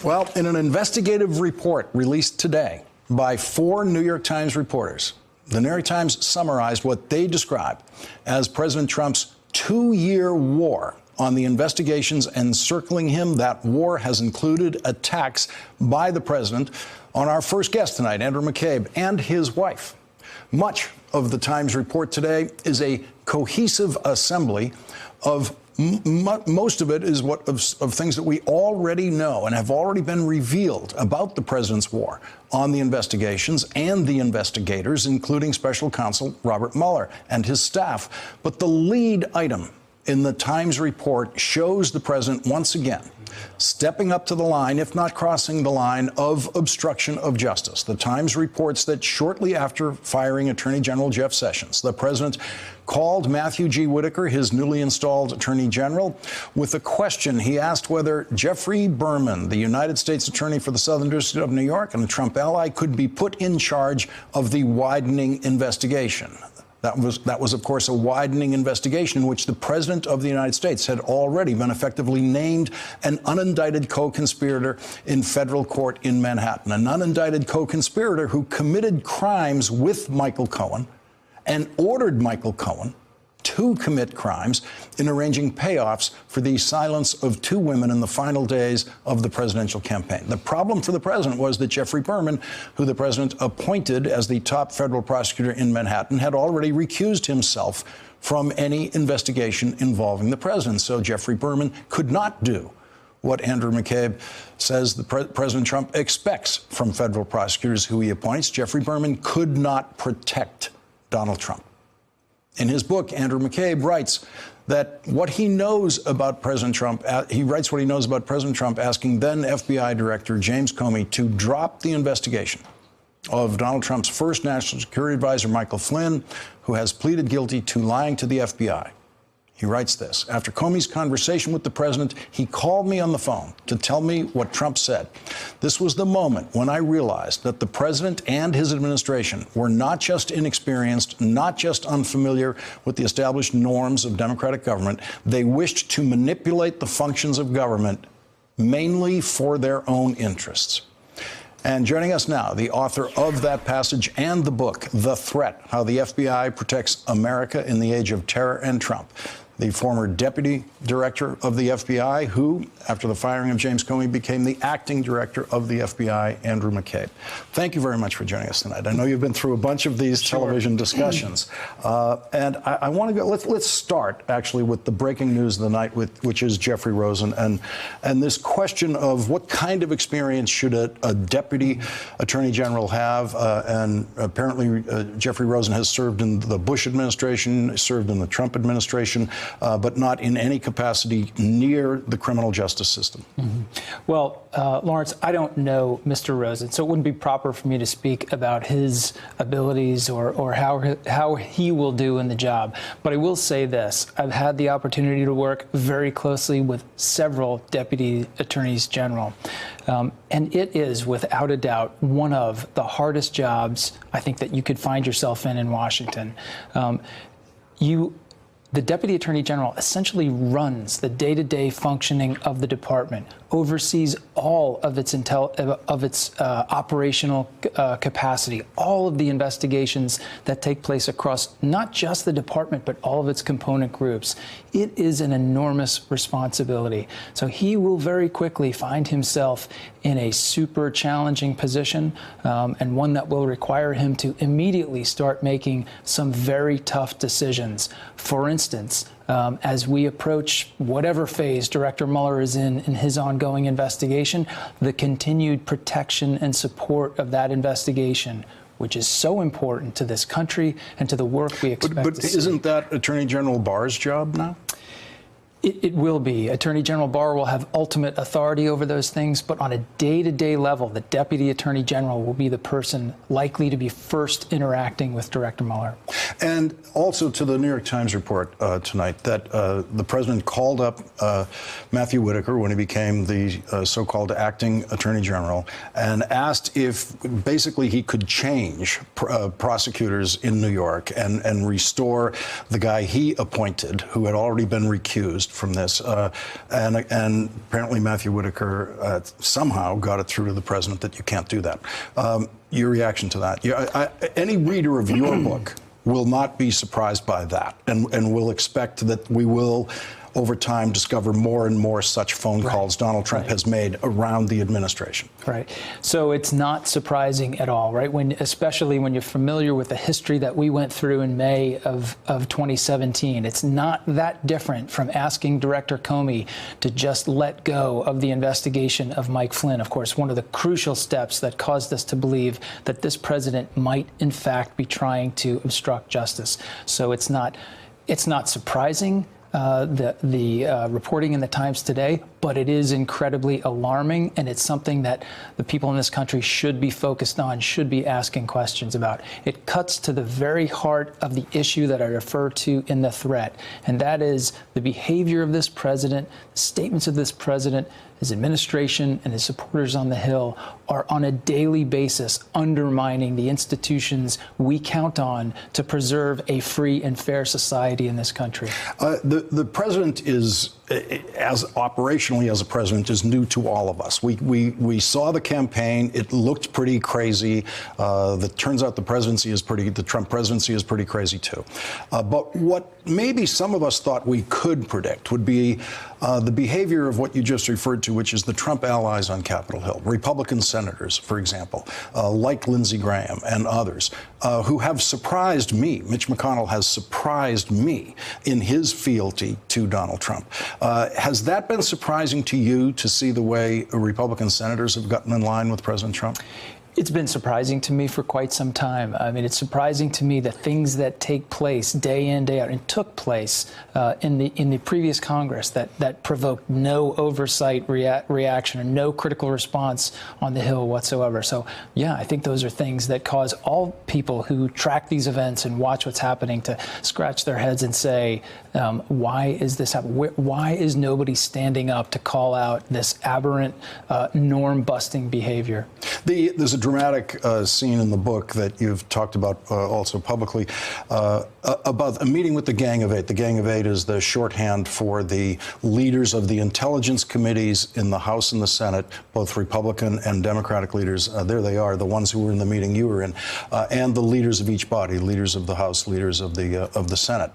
Well, in an investigative report released today by 4 New York Times reporters, the New York Times summarized what they describe as President Trump's 2-year war on the investigations encircling him. That war has included attacks by the president on our first guest tonight, Andrew McCabe, and his wife. Much of the Times report today is a cohesive assembly of most of it is of things that we already know and have already been revealed about the president's war on the investigations and the investigators, including special counsel Robert Mueller and his staff. But the lead item in the Times report shows the president once again stepping up to the line, if not crossing the line, of obstruction of justice. The Times reports that shortly after firing Attorney General Jeff Sessions, the president called Matthew G. Whitaker, his newly installed Attorney General, with a question. He asked whether Jeffrey Berman, the United States Attorney for the Southern District of New York and a Trump ally, could be put in charge of the widening investigation. That was, of course, a widening investigation in which the President of the United States had already been effectively named an unindicted co-conspirator in federal court in Manhattan, an unindicted co-conspirator who committed crimes with Michael Cohen and ordered Michael Cohen to commit crimes in arranging payoffs for the silence of 2 women in the final days of the presidential campaign. The problem for the president was that Jeffrey Berman, who the president appointed as the top federal prosecutor in Manhattan, had already recused himself from any investigation involving the president. So Jeffrey Berman could not do what Andrew McCabe says President Trump expects from federal prosecutors who he appoints. Jeffrey Berman could not protect Donald Trump. In his book, Andrew McCabe writes that what he knows about President Trump, asking then FBI Director James Comey to drop the investigation of Donald Trump's first national security advisor, Michael Flynn, who has pleaded guilty to lying to the FBI. He writes this: after Comey's conversation with the president, he called me on the phone to tell me what Trump said. This was the moment when I realized that the president and his administration were not just inexperienced, not just unfamiliar with the established norms of democratic government. They wished to manipulate the functions of government mainly for their own interests. And joining us now, the author of that passage and the book, The Threat: How the FBI Protects America in the Age of Terror and Trump, the former deputy director of the FBI, who, after the firing of James Comey, became the acting director of the FBI, Andrew McCabe. Thank you very much for joining us tonight. I know you've been through a bunch of these television discussions. And I want to go, let's start actually with the breaking news of the night, which is Jeffrey Rosen, and this question of what kind of experience should a deputy attorney general have. And apparently Jeffrey Rosen has served in the Bush administration, served in the Trump administration, but not in any capacity near the criminal justice system. Mm-hmm. Well, Lawrence, I don't know Mr. Rosen, so it wouldn't be proper for me to speak about his abilities or how he will do in the job. But I will say this: I've had the opportunity to work very closely with several deputy attorneys general. And it is, without a doubt, one of the hardest jobs I think that you could find yourself in Washington. The Deputy Attorney General essentially runs the day-to-day functioning of the department, oversees all of its operational capacity, all of the investigations that take place across not just the department, but all of its component groups. It is an enormous responsibility. So he will very quickly find himself in a super challenging position, and one that will require him to immediately start making some very tough decisions. For instance, as we approach whatever phase Director Mueller is in his ongoing investigation, the continued protection and support of that investigation, which is so important to this country and to the work we expect to see. But isn't that Attorney General Barr's job now? It will be. Attorney General Barr will have ultimate authority over those things, but on a day-to-day level, the Deputy Attorney General will be the person likely to be first interacting with Director Mueller. And also to the New York Times report tonight that the president called up Matthew Whitaker when he became the so-called acting Attorney General and asked if basically he could change prosecutors in New York and restore the guy he appointed, who had already been recused from this. And apparently Matthew Whitaker somehow got it through to the president that you can't do that. Your reaction to that? Any reader of your book will not be surprised by that and will expect that we will, over time, discover more and more such phone calls Donald Trump has made around the administration. Right. So it's not surprising at all, right? Especially when you're familiar with the history that we went through in May of 2017. It's not that different from asking Director Comey to just let go of the investigation of Mike Flynn. Of course, one of the crucial steps that caused us to believe that this president might, in fact, be trying to obstruct justice. So it's not surprising. The reporting in the Times today, but it is incredibly alarming, and it's something that the people in this country should be focused on, should be asking questions about. It cuts to the very heart of the issue that I refer to in the threat, and that is the behavior of this president, the statements of this president, his administration, and his supporters on the Hill are on a daily basis undermining the institutions we count on to preserve a free and fair society in this country. The president is, as operationally as a president, is new to all of us. We saw the campaign. It looked pretty crazy. It turns out the Trump presidency is pretty crazy too. But what maybe some of us thought we could predict would be the behavior of what you just referred to, which is the Trump allies on Capitol Hill, Republican senators, for example, like Lindsey Graham and others, who have surprised me. Mitch McConnell has surprised me in his fealty to Donald Trump. Has that been surprising to you, to see the way Republican senators have gotten in line with President Trump? It's been surprising to me for quite some time. I mean, it's surprising to me that things that take place day in, day out, and took place in the previous Congress that provoked no oversight reaction or no critical response on the Hill whatsoever. So, yeah, I think those are things that cause all people who track these events and watch what's happening to scratch their heads and say, why is this happening? Why is nobody standing up to call out this aberrant, norm-busting behavior? There's a dramatic scene in the book that you've talked about also publicly about a meeting with the Gang of Eight. The Gang of Eight is the shorthand for the leaders of the intelligence committees in the House and the Senate, both Republican and Democratic leaders. There they are, the ones who were in the meeting you were in, and the leaders of each body, leaders of the House, leaders of the Senate.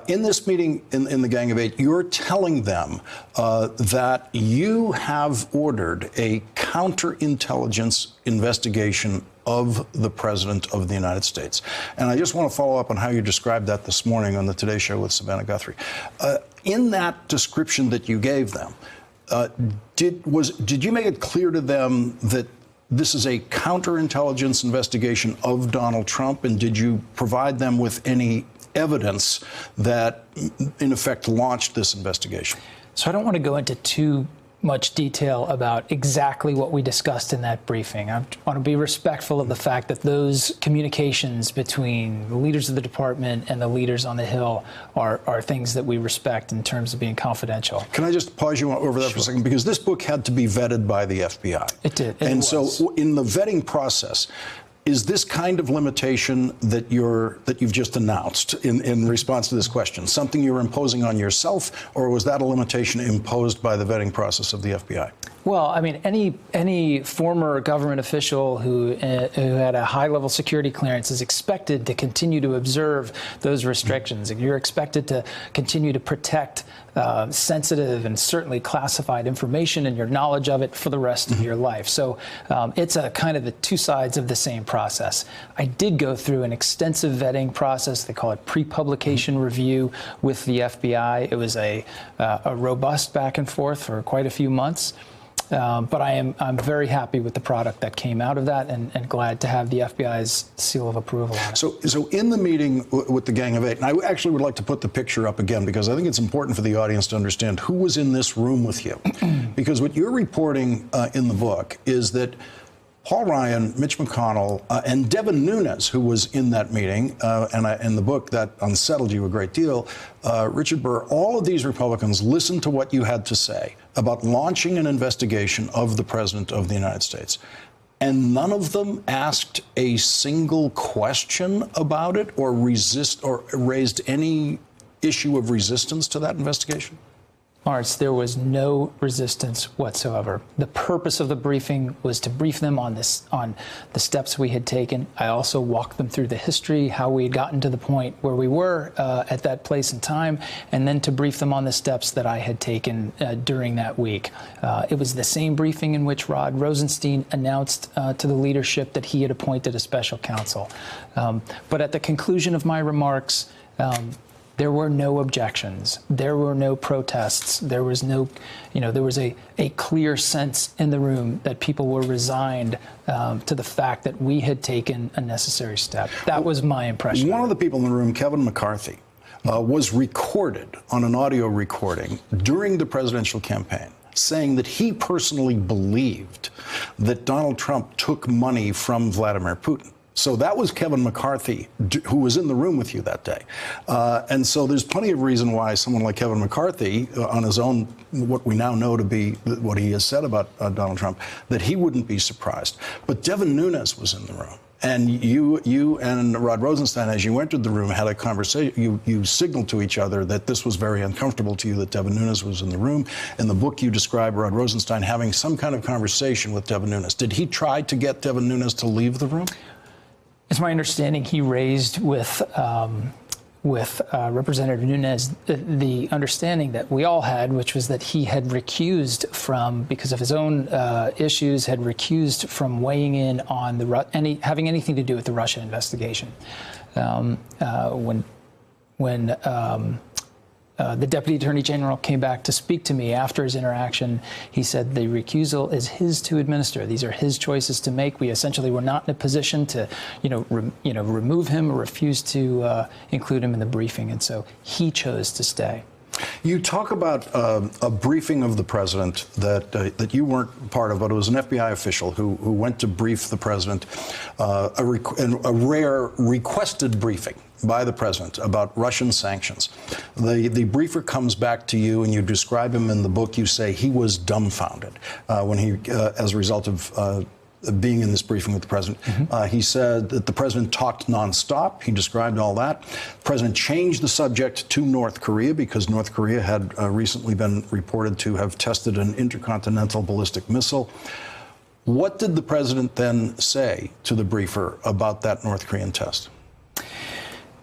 In this meeting in the Gang of Eight, you're telling them that you have ordered a counterintelligence investigation of the President of the United States. And I just want to follow up on how you described that this morning on the Today Show with Savannah Guthrie. In that description that you gave them, did you make it clear to them that this is a counterintelligence investigation of Donald Trump? And did you provide them with any evidence that, in effect, launched this investigation? So I don't want to go into too much detail about exactly what we discussed in that briefing. I want to be respectful of the fact that those communications between the leaders of the department and the leaders on the Hill are things that we respect in terms of being confidential. Can I just pause you over that for a second? Because this book had to be vetted by the FBI. It did. So in the vetting process, is this kind of limitation that you've just announced in response to this question something you're imposing on yourself, or was that a limitation imposed by the vetting process of the FBI? Well, I mean, any former government official who had a high-level security clearance is expected to continue to observe those restrictions. You're expected to continue to protect sensitive and certainly classified information and your knowledge of it for the rest of your life. So it's a kind of the two sides of the same process. I did go through an extensive vetting process. They call it pre-publication review with the FBI. It was a robust back and forth for quite a few months. But I'm very happy with the product that came out of that, and glad to have the FBI's seal of approval on it. So in the meeting with the Gang of Eight, and I actually would like to put the picture up again because I think it's important for the audience to understand who was in this room with you. Because what you're reporting in the book is that Paul Ryan, Mitch McConnell, and Devin Nunes, who was in that meeting, and in the book that unsettled you a great deal, Richard Burr, all of these Republicans listened to what you had to say about launching an investigation of the President of the United States. And none of them asked a single question about it or raised any issue of resistance to that investigation? Lawrence, there was no resistance whatsoever. The purpose of the briefing was to brief them on the steps we had taken. I also walked them through the history, how we had gotten to the point where we were at that place and time, and then to brief them on the steps that I had taken during that week. It was the same briefing in which Rod Rosenstein announced to the leadership that he had appointed a special counsel. But at the conclusion of my remarks, there were no objections. There were no protests. There was no, there was a clear sense in the room that people were resigned to the fact that we had taken a necessary step. That was my impression. One of the people in the room, Kevin McCarthy, was recorded on an audio recording during the presidential campaign, saying that he personally believed that Donald Trump took money from Vladimir Putin. So that was Kevin McCarthy, who was in the room with you that day. And so there's plenty of reason why someone like Kevin McCarthy, on his own, what we now know to be what he has said about Donald Trump, that he wouldn't be surprised. But Devin Nunes was in the room. And you and Rod Rosenstein, as you entered the room, had a conversation. You signaled to each other that this was very uncomfortable to you, that Devin Nunes was in the room. In the book, you describe Rod Rosenstein having some kind of conversation with Devin Nunes. Did he try to get Devin Nunes to leave the room? It's my understanding he raised with Representative Nunes the understanding that we all had, which was that he had recused from, because of his own issues, had recused from weighing in on having anything to do with the Russia investigation. When the Deputy Attorney General came back to speak to me after his interaction, he said the recusal is his to administer. These are his choices to make. We essentially were not in a position to, remove him or refuse to include him in the briefing, and so he chose to stay. You talk about a briefing of the president that you weren't part of, but it was an FBI official who went to brief the president, a rare requested briefing by the president about Russian sanctions. The briefer comes back to you, and you describe him in the book. You say he was dumbfounded when he, as a result of being in this briefing with the president. He said that the president talked nonstop. He described all that. The president changed the subject to North Korea because North Korea had recently been reported to have tested an intercontinental ballistic missile. What did the president then say to the briefer about that North Korean test?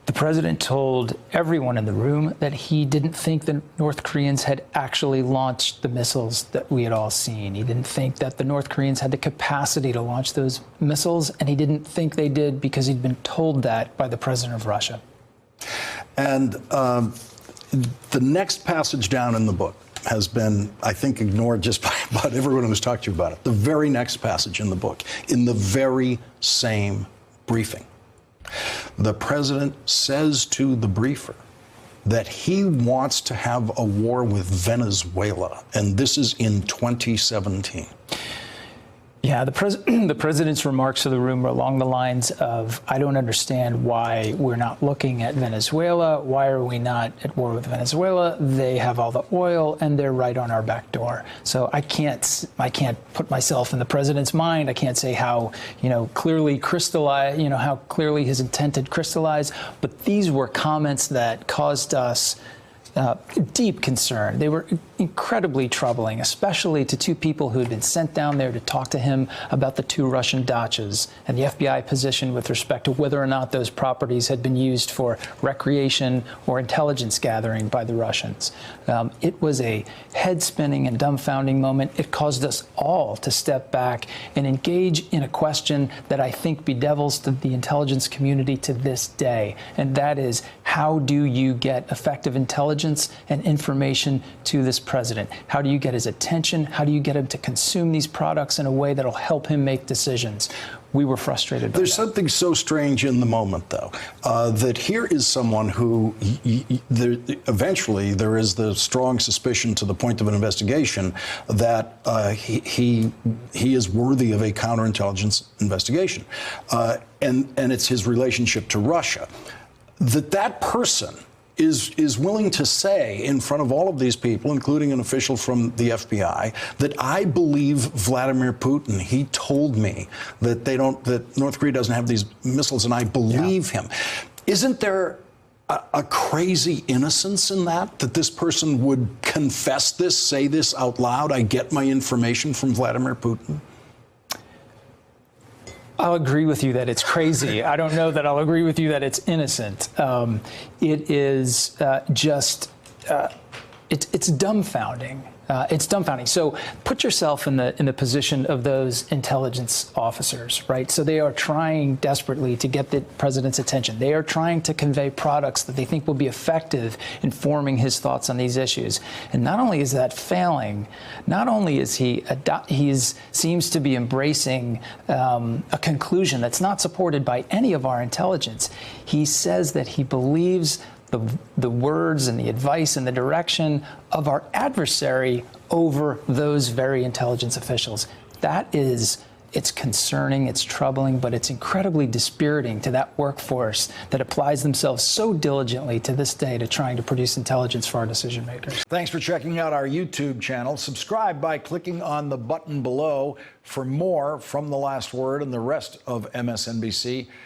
The president told everyone in the room that he didn't think the North Koreans had actually launched the missiles that we had all seen. He didn't think that the North Koreans had the capacity to launch those missiles, and he didn't think they did because he'd been told that by the president of Russia. And the next passage down in the book has been, I think, ignored just by about everyone who's talked to you about it. The very next passage in the book, in the very same briefing, the president says to the briefer that he wants to have a war with Venezuela, and this is in 2017. Yeah, the president's remarks to the room were along the lines of, I don't understand why we're not looking at Venezuela. Why are we not at war with Venezuela? They have all the oil, and they're right on our back door. So I can't put myself in the president's mind. I can't say how, clearly crystallized, how clearly his intent had crystallized. But these were comments that caused us deep concern. They were incredibly troubling, especially to two people who had been sent down there to talk to him about the two Russian dachas and the FBI position with respect to whether or not those properties had been used for recreation or intelligence gathering by the Russians. It was a head-spinning and dumbfounding moment. It caused us all to step back and engage in a question that I think bedevils the intelligence community to this day, and that is, how do you get effective intelligence and information to this president? How do you get his attention? How do you get him to consume these products in a way that'll help him make decisions? We were frustrated by There's that. something so strange in the moment, though, that here is someone who eventually there is the strong suspicion to the point of an investigation that he is worthy of a counterintelligence investigation. And it's his relationship to Russia. That person is willing to say in front of all of these people, including an official from the FBI, that I believe Vladimir Putin. He told me that that North Korea doesn't have these missiles, and I believe him. Isn't there a crazy innocence in that this person would confess this, say this out loud? I get my information from Vladimir Putin. I'll agree with you that it's crazy. I don't know that I'll agree with you that it's innocent. It is it's dumbfounding. It's dumbfounding. So put yourself in the position of those intelligence officers, right? So they are trying desperately to get the president's attention. They are trying to convey products that they think will be effective in forming his thoughts on these issues. And not only is that failing, not only is he seems to be embracing a conclusion that's not supported by any of our intelligence. He says that he believes the words and the advice and the direction of our adversary over those very intelligence officials. It's concerning, it's troubling, but it's incredibly dispiriting to that workforce that applies themselves so diligently to this day to trying to produce intelligence for our decision makers. Thanks for checking out our YouTube channel. Subscribe by clicking on the button below for more from The Last Word and the rest of MSNBC.